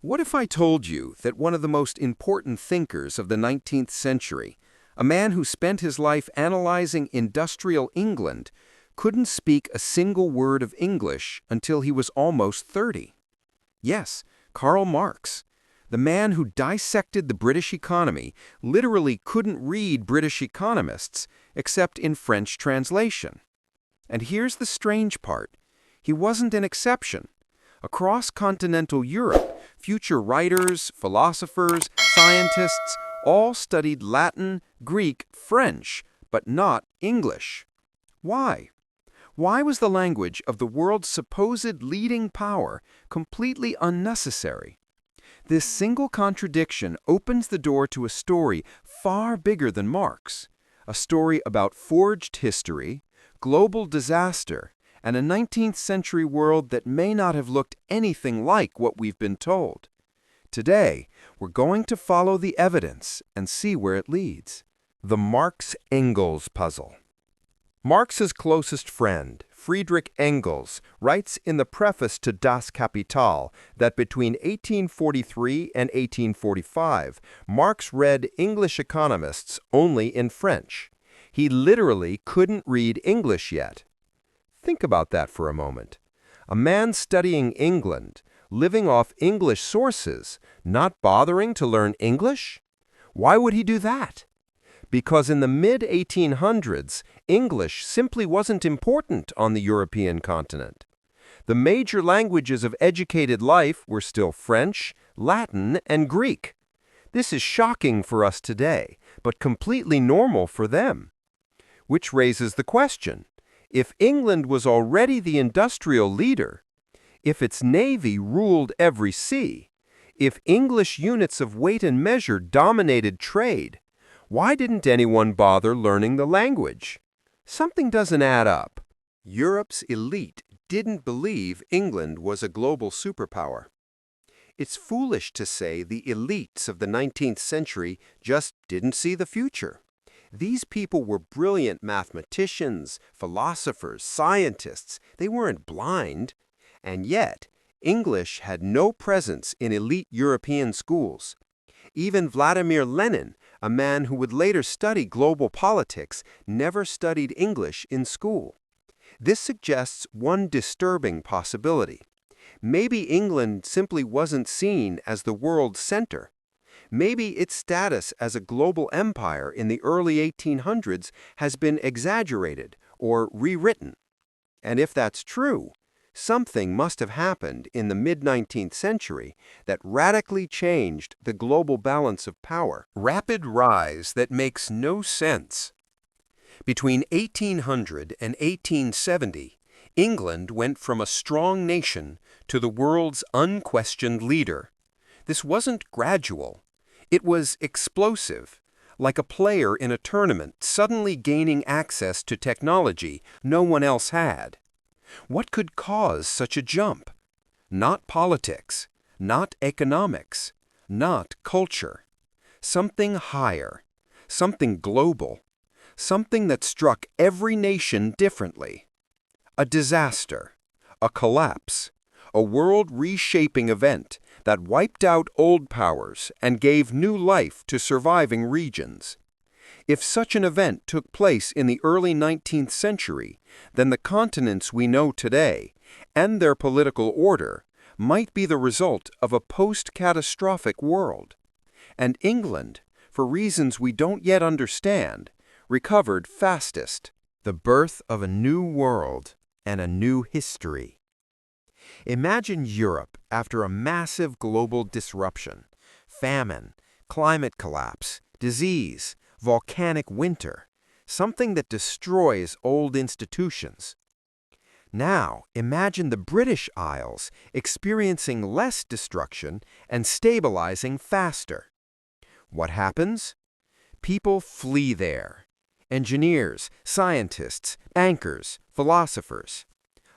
What if I told you that one of the most important thinkers of the 19th century, a man who spent his life analyzing industrial England, couldn't speak a single word of English until he was almost 30? Yes, Karl Marx. The man who dissected the British economy literally couldn't read British economists except in French translation. And here's the strange part. He wasn't an exception. Across continental Europe, future writers, philosophers, scientists all studied Latin, Greek, French, but not English. Why? Why was the language of the world's supposed leading power completely unnecessary? This single contradiction opens the door to a story far bigger than Marx, a story about forged history, global disaster, and a 19th century world that may not have looked anything like what we've been told. Today, we're going to follow the evidence and see where it leads. The Marx-Engels puzzle. Marx's closest friend, Friedrich Engels, writes in the preface to Das Kapital that between 1843 and 1845, Marx read English economists only in French. He literally couldn't read English yet. Think about that for a moment. A man studying England, living off English sources, not bothering to learn English? Why would he do that? Because in the mid-1800s, English simply wasn't important on the European continent. The major languages of educated life were still French, Latin, and Greek. This is shocking for us today, but completely normal for them. Which raises the question. If England was already the industrial leader, if its navy ruled every sea, if English units of weight and measure dominated trade, why didn't anyone bother learning the language? Something doesn't add up. Europe's elite didn't believe England was a global superpower. It's foolish to say the elites of the 19th century just didn't see the future. These people were brilliant mathematicians, philosophers, scientists. They weren't blind. And yet, English had no presence in elite European schools. Even Vladimir Lenin, a man who would later study global politics, never studied English in school. This suggests one disturbing possibility. Maybe England simply wasn't seen as the world's center. Maybe its status as a global empire in the early 1800s has been exaggerated or rewritten. And if that's true, something must have happened in the mid-19th century that radically changed the global balance of power. Rapid rise that makes no sense. Between 1800 and 1870, England went from a strong nation to the world's unquestioned leader. This wasn't gradual. It was explosive, like a player in a tournament suddenly gaining access to technology no one else had. What could cause such a jump? Not politics, not economics, not culture. Something higher, something global, something that struck every nation differently. A disaster, a collapse, a world-reshaping event that wiped out old powers and gave new life to surviving regions. If such an event took place in the early 19th century, then the continents we know today, and their political order, might be the result of a post-catastrophic world. And England, for reasons we don't yet understand, recovered fastest. The birth of a new world and a new history. Imagine Europe after a massive global disruption, famine, climate collapse, disease, volcanic winter, something that destroys old institutions. Now, imagine the British Isles experiencing less destruction and stabilizing faster. What happens? People flee there. Engineers, scientists, bankers, philosophers.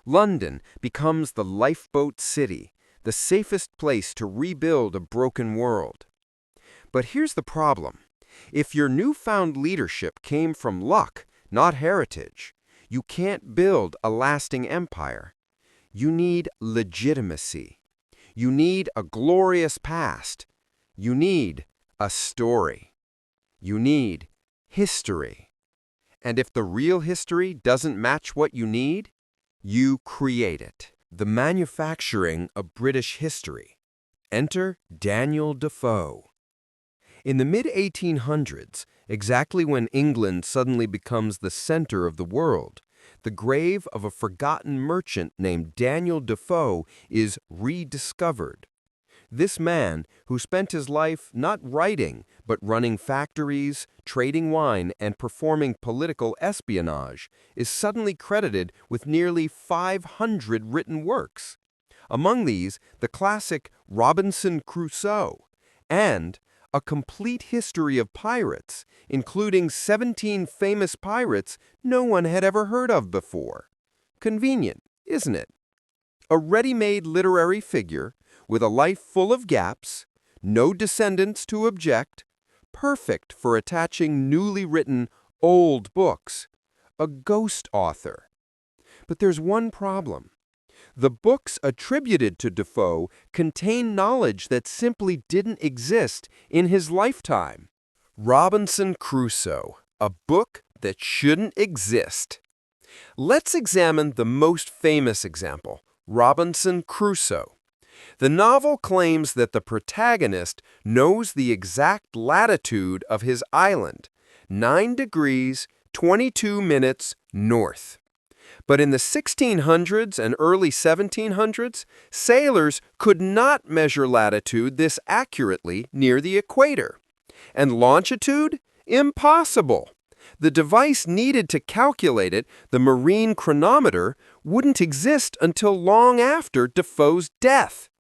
London becomes the lifeboat city, the safest place to rebuild a broken world. But here's the problem. If your newfound leadership came from luck, not heritage, you can't build a lasting empire. You need legitimacy. You need a glorious past. You need a story. You need history. And if the real history doesn't match what you need, you create it. The manufacturing of British history. Enter Daniel Defoe. In the mid-1800s, exactly when England suddenly becomes the center of the world, the grave of a forgotten merchant named Daniel Defoe is rediscovered. This man, who spent his life not writing, but running factories, trading wine, and performing political espionage, is suddenly credited with nearly 500 written works. Among these, the classic Robinson Crusoe, and a complete history of pirates, including 17 famous pirates no one had ever heard of before. Convenient, isn't it? A ready-made literary figure with a life full of gaps, no descendants to object, perfect for attaching newly written old books. A ghost author. But there's one problem. The books attributed to Defoe contain knowledge that simply didn't exist in his lifetime. Robinson Crusoe, a book that shouldn't exist. Let's examine the most famous example, Robinson Crusoe. The novel claims that the protagonist knows the exact latitude of his island, 9 degrees, 22 minutes north. But in the 1600s and early 1700s, sailors could not measure latitude this accurately near the equator. And longitude? Impossible. The device needed to calculate it, the marine chronometer, wouldn't exist until long after Defoe's death.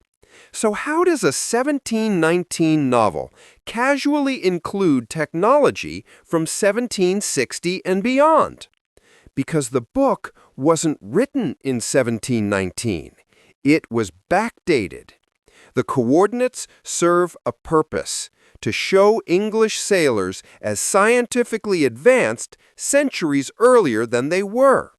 So how does a 1719 novel casually include technology from 1760 and beyond? Because the book wasn't written in 1719. It was backdated. The coordinates serve a purpose: to show English sailors as scientifically advanced centuries earlier than they were.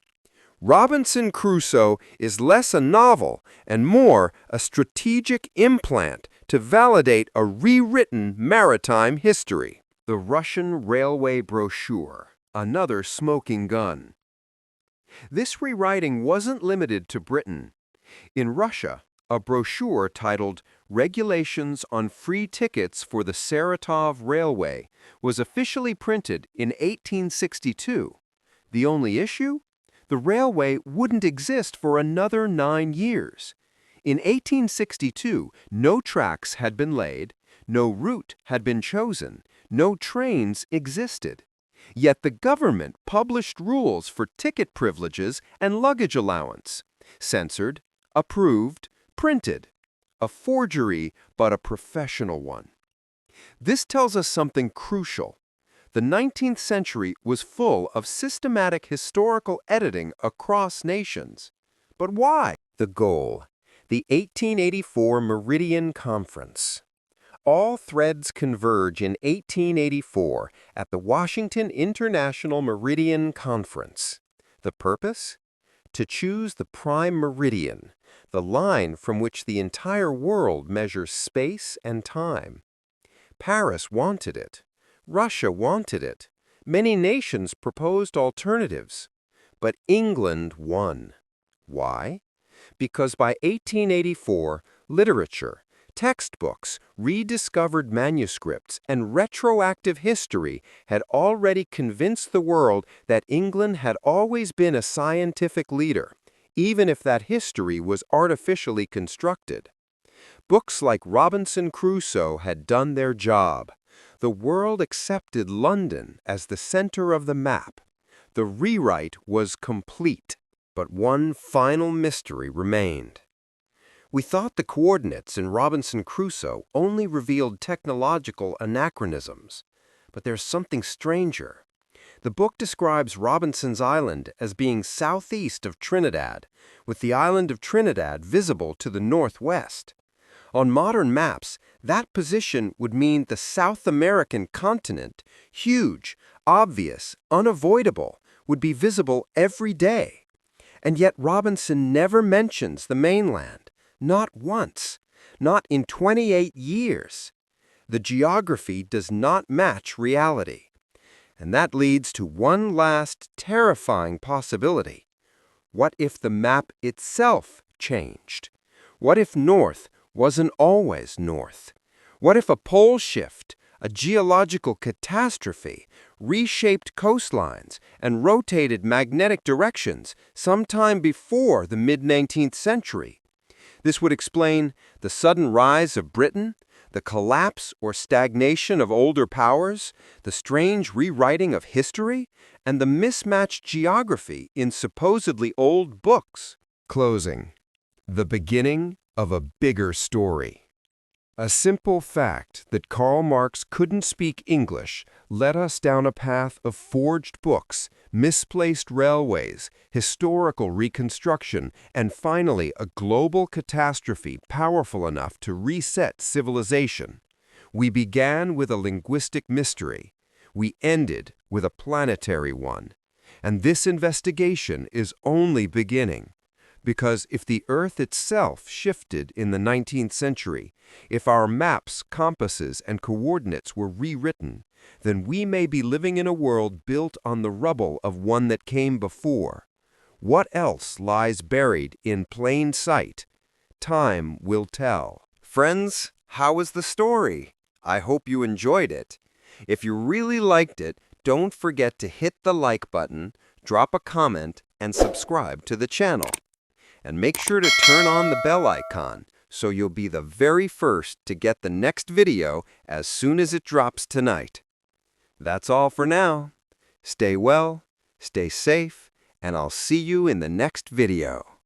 Robinson Crusoe is less a novel and more a strategic implant to validate a rewritten maritime history. The Russian railway brochure, another smoking gun. This rewriting wasn't limited to Britain. In Russia, a brochure titled Regulations on Free Tickets for the Saratov Railway was officially printed in 1862. The only issue? The railway wouldn't exist for another 9 years. In 1862, no tracks had been laid, no route had been chosen, no trains existed. Yet the government published rules for ticket privileges and luggage allowance. Censored, approved, printed. A forgery, but a professional one. This tells us something crucial. The 19th century was full of systematic historical editing across nations. But why? The goal: the 1884 Meridian Conference. All threads converge in 1884 at the Washington International Meridian Conference. The purpose? To choose the prime meridian, the line from which the entire world measures space and time. Paris wanted it. Russia wanted it. Many nations proposed alternatives. But England won. Why? Because by 1884, literature, textbooks, rediscovered manuscripts, and retroactive history had already convinced the world that England had always been a scientific leader, even if that history was artificially constructed. Books like Robinson Crusoe had done their job. The world accepted London as the center of the map. The rewrite was complete, but one final mystery remained. We thought the coordinates in Robinson Crusoe only revealed technological anachronisms, but there's something stranger. The book describes Robinson's Island as being southeast of Trinidad, with the island of Trinidad visible to the northwest. On modern maps, that position would mean the South American continent, huge, obvious, unavoidable, would be visible every day. And yet Robinson never mentions the mainland, not once. not in 28 years. The geography does not match reality. And that leads to one last terrifying possibility. What if the map itself changed? What if north wasn't always north? What if a pole shift, a geological catastrophe, reshaped coastlines and rotated magnetic directions sometime before the mid-19th century? This would explain the sudden rise of Britain, the collapse or stagnation of older powers, the strange rewriting of history, and the mismatched geography in supposedly old books. Closing. The beginning of a bigger story. A simple fact that Karl Marx couldn't speak English led us down a path of forged books, misplaced railways, historical reconstruction, and finally a global catastrophe powerful enough to reset civilization. We began with a linguistic mystery. We ended with a planetary one. And this investigation is only beginning. Because if the Earth itself shifted in the 19th century, if our maps, compasses, and coordinates were rewritten, then we may be living in a world built on the rubble of one that came before. What else lies buried in plain sight? Time will tell. Friends, how was the story? I hope you enjoyed it. If you really liked it, don't forget to hit the like button, drop a comment, and subscribe to the channel. And make sure to turn on the bell icon so you'll be the very first to get the next video as soon as it drops tonight. That's all for now. Stay well, stay safe, and I'll see you in the next video.